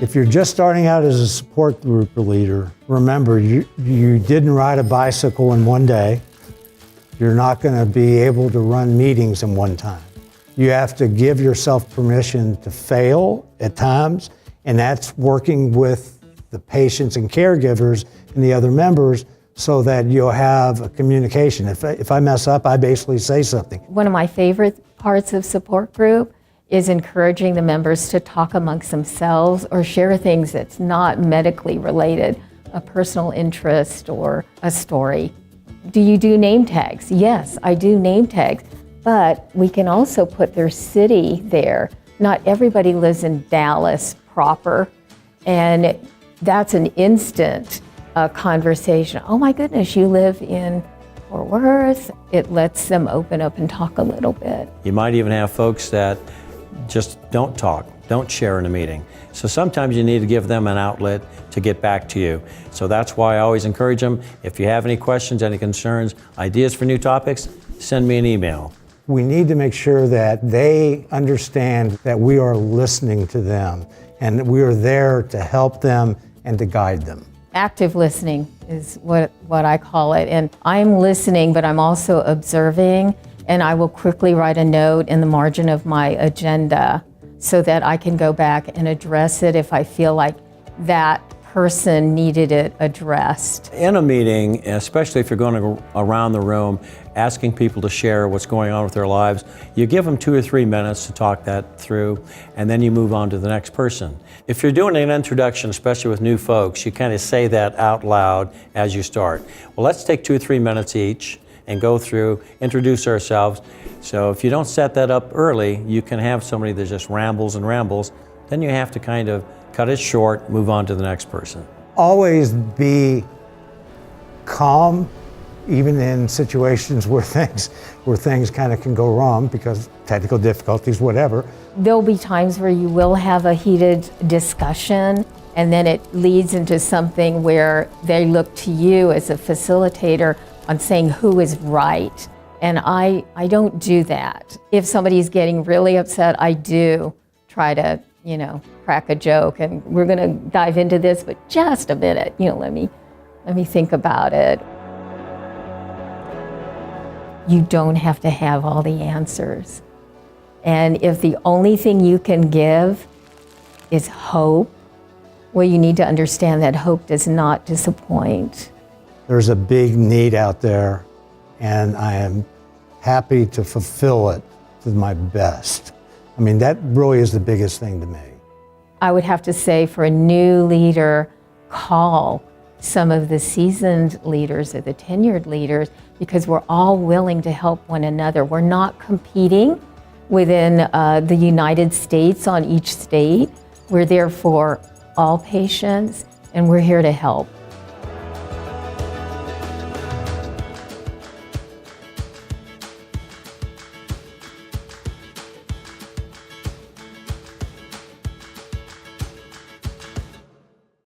If you're just starting out as a support group leader, remember, you didn't ride a bicycle in one day. You're not going to be able to run meetings in one time. You have to give yourself permission to fail at times, and that's working with the patients and caregivers and the other members so that you'll have a communication. If I mess up, I basically say something. One of my favorite parts of support group is encouraging the members to talk amongst themselves or share things that's not medically related, a personal interest or a story. Do you do name tags? Yes, I do name tags, but we can also put their city there. Not everybody lives in Dallas proper, and that's an instant conversation. Oh my goodness, you live in Fort Worth. It lets them open up and talk a little bit. You might even have folks that just don't talk, don't share in a meeting. So sometimes you need to give them an outlet to get back to you. So that's why I always encourage them, if you have any questions, any concerns, ideas for new topics, send me an email. We need to make sure that they understand that we are listening to them and that we are there to help them and to guide them. Active listening is what I call it. And I'm listening, but I'm also observing, and I will quickly write a note in the margin of my agenda so that I can go back and address it if I feel like that person needed it addressed. In a meeting, especially if you're going to go around the room, asking people to share what's going on with their lives, you give them 2 or 3 minutes to talk that through, and then you move on to the next person. If you're doing an introduction, especially with new folks, you kind of say that out loud as you start. Well, let's take 2 or 3 minutes each and go through, introduce ourselves. So if you don't set that up early, you can have somebody that just rambles and rambles. Then you have to kind of cut it short, move on to the next person. Always be calm, even in situations where things kind of can go wrong because technical difficulties, whatever. There'll be times where you will have a heated discussion, and then it leads into something where they look to you as a facilitator on saying who is right. And I don't do that. If somebody's getting really upset, I do try to, crack a joke, and we're gonna dive into this, but just a minute, let me think about it. You don't have to have all the answers. And if the only thing you can give is hope, well, you need to understand that hope does not disappoint. There's a big need out there, and I am happy to fulfill it to my best. I mean, that really is the biggest thing to me. I would have to say, for a new leader, call some of the seasoned leaders or the tenured leaders, because we're all willing to help one another. We're not competing within the United States on each state. We're there for all patients, and we're here to help.